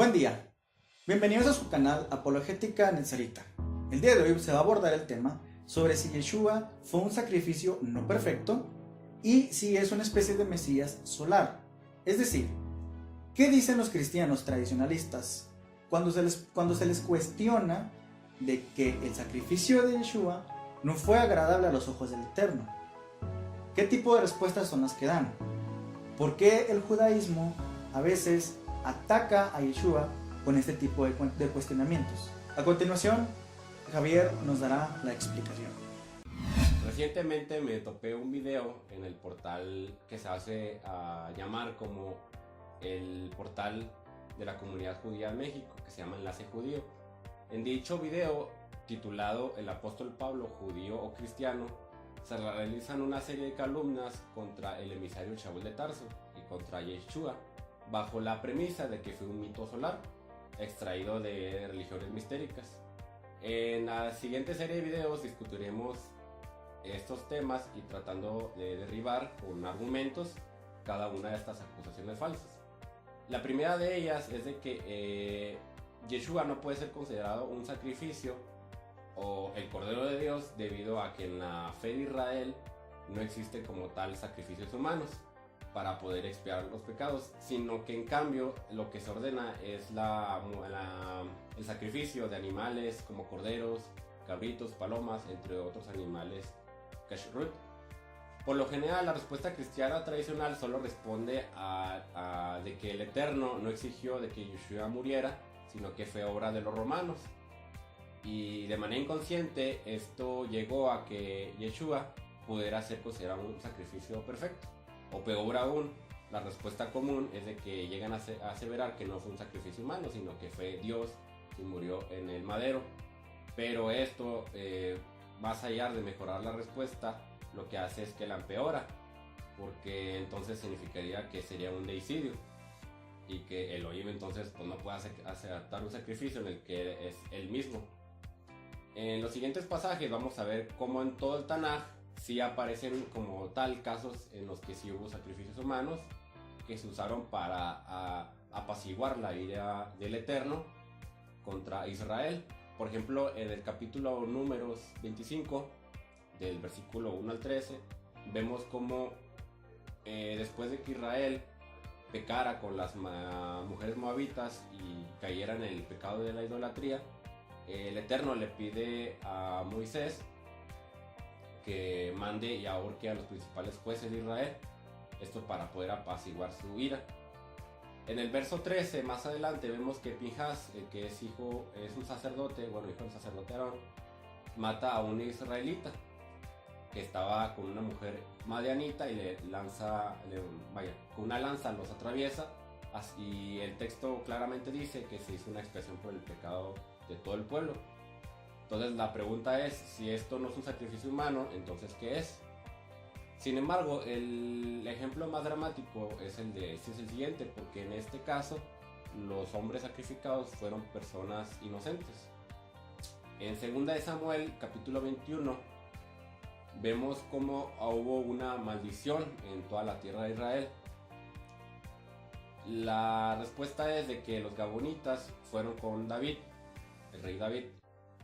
Buen día, bienvenidos a su canal Apologética Netzarita. El día de hoy se va a abordar el tema sobre si Yeshua fue un sacrificio no perfecto y si es una especie de Mesías solar. Es decir, ¿qué dicen los cristianos tradicionalistas cuando se les cuestiona de que el sacrificio de Yeshua no fue agradable a los ojos del Eterno? ¿Qué tipo de respuestas son las que dan? ¿Por qué el judaísmo a veces ataca a Yeshua con este tipo de cuestionamientos? A continuación, Javier nos dará la explicación. Recientemente me topé un video en el portal que se hace llamar como el portal de la comunidad judía en México, que se llama Enlace Judío. En dicho video, titulado El apóstol Pablo, judío o cristiano, se realizan una serie de calumnias contra el emisario Shaul de Tarso y contra Yeshua, bajo la premisa de que fue un mito solar, extraído de religiones mistéricas. En la siguiente serie de videos discutiremos estos temas y tratando de derribar con argumentos cada una de estas acusaciones falsas. La primera de ellas es de que Yeshua no puede ser considerado un sacrificio o el Cordero de Dios debido a que en la fe de Israel no existe como tal sacrificios humanos para poder expiar los pecados, sino que en cambio lo que se ordena es el sacrificio de animales como corderos, cabritos, palomas, entre otros animales kashrut. Por lo general, la respuesta cristiana tradicional solo responde de que el Eterno no exigió de que Yeshua muriera, sino que fue obra de los romanos. Y de manera inconsciente esto llegó a que Yeshua pudiera ser considerado un sacrificio perfecto. O peor aún, la respuesta común es de que llegan a aseverar que no fue un sacrificio humano, sino que fue Dios quien murió en el madero. Pero esto, más allá de mejorar la respuesta, lo que hace es que la empeora, porque entonces significaría que sería un deicidio y que Elohim entonces pues, no puede aceptar un sacrificio en el que es él mismo. En los siguientes pasajes vamos a ver cómo en todo el Tanaj sí aparecen como tal casos en los que sí hubo sacrificios humanos que se usaron para apaciguar la ira del Eterno contra Israel. Por ejemplo, en el capítulo números 25, del versículo 1 al 13, vemos cómo después de que Israel pecara con las mujeres moabitas y cayera en el pecado de la idolatría, el Eterno le pide a Moisés que mande y ahorque a los principales jueces de Israel, esto para poder apaciguar su ira. En el verso 13, más adelante, vemos que Pinjas, que es un sacerdote, hijo del sacerdote Aarón, mata a un israelita que estaba con una mujer madianita y con una lanza los atraviesa. Y el texto claramente dice que se hizo una expiación por el pecado de todo el pueblo. Entonces la pregunta es, si esto no es un sacrificio humano, entonces ¿qué es? Sin embargo, el ejemplo más dramático es el siguiente, porque en este caso los hombres sacrificados fueron personas inocentes. En 2 de Samuel, capítulo 21, vemos cómo hubo una maldición en toda la tierra de Israel. La respuesta es de que los gabonitas fueron con David, el rey David,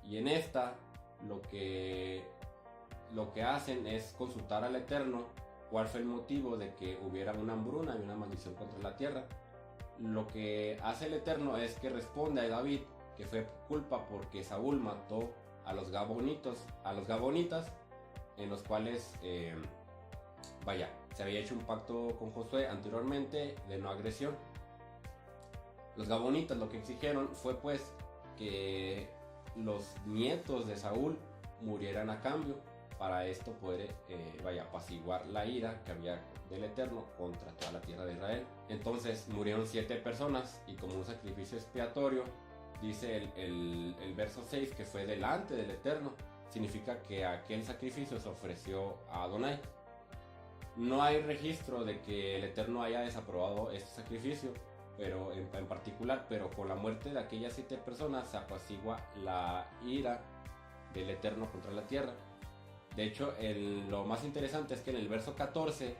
y en esta lo que hacen es consultar al Eterno cuál fue el motivo de que hubiera una hambruna y una maldición contra la tierra. Lo que hace el Eterno es que responde a David que fue culpa porque Saúl mató a los gabonitas, en los cuales se había hecho un pacto con Josué anteriormente de no agresión. Los gabonitas lo que exigieron fue pues que los nietos de Saúl murieran a cambio, para esto poder apaciguar la ira que había del Eterno contra toda la tierra de Israel. Entonces murieron 7 personas y como un sacrificio expiatorio, dice el verso 6 que fue delante del Eterno, significa que aquel sacrificio se ofreció a Adonai. No hay registro de que el Eterno haya desaprobado este sacrificio, pero en particular, pero con la muerte de aquellas 7 personas se apacigua la ira del Eterno contra la tierra. De hecho, lo más interesante es que en el verso 14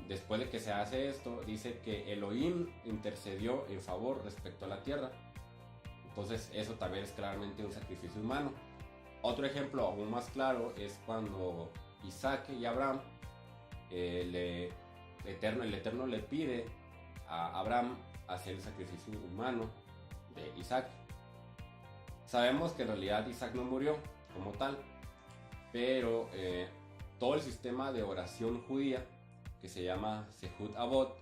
después de que se hace esto, dice que Elohim intercedió en favor respecto a la tierra. Entonces eso también es claramente un sacrificio humano. Otro ejemplo aún más claro es cuando Isaac y Abraham, el Eterno le pide a Abraham hacer el sacrificio humano de Isaac. Sabemos que en realidad Isaac no murió como tal, pero todo el sistema de oración judía, que se llama Sehut Avot,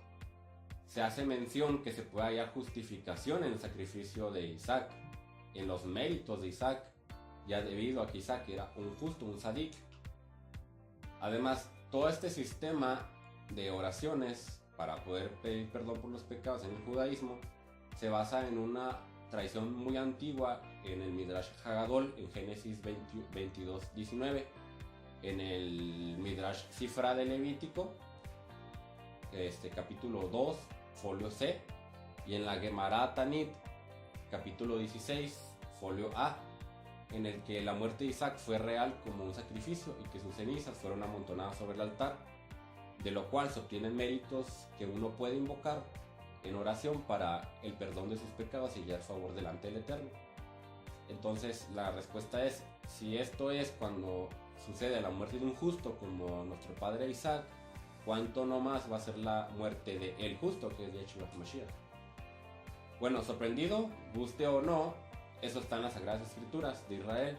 se hace mención que se puede hallar justificación en el sacrificio de Isaac, en los méritos de Isaac, ya debido a que Isaac era un justo, un sadik. Además, todo este sistema de oraciones para poder pedir perdón por los pecados en el judaísmo se basa en una tradición muy antigua en el Midrash Hagadol, en Génesis 22:19, en el Midrash Sifra de Levítico, capítulo 2, folio C, y en la Gemara Tanit, capítulo 16, folio A, en el que la muerte de Isaac fue real como un sacrificio y que sus cenizas fueron amontonadas sobre el altar, de lo cual se obtienen méritos que uno puede invocar en oración para el perdón de sus pecados y hallar favor delante del Eterno. Entonces la respuesta es, si esto es cuando sucede la muerte de un justo como nuestro padre Isaac, ¿cuánto no más va a ser la muerte de el justo, que es de Yeshua HaMashiach? Bueno, sorprendido, guste o no, eso está en las Sagradas Escrituras de Israel.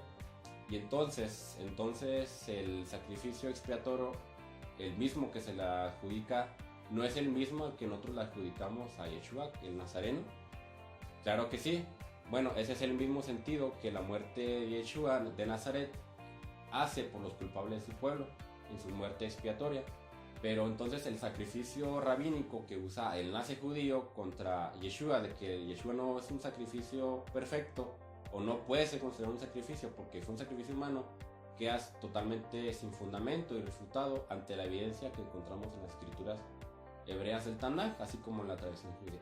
Y entonces el sacrificio expiatorio, el mismo que se le adjudica, no es el mismo al que nosotros le adjudicamos a Yeshua, el Nazareno. Claro que sí. Bueno, ese es el mismo sentido que la muerte de Yeshua de Nazaret hace por los culpables de su pueblo en su muerte expiatoria. Pero entonces el sacrificio rabínico que usa el nace judío contra Yeshua, de que Yeshua no es un sacrificio perfecto o no puede ser considerado un sacrificio porque fue un sacrificio humano, queda totalmente sin fundamento y refutado ante la evidencia que encontramos en las escrituras hebreas del Tanaj, así como en la tradición judía.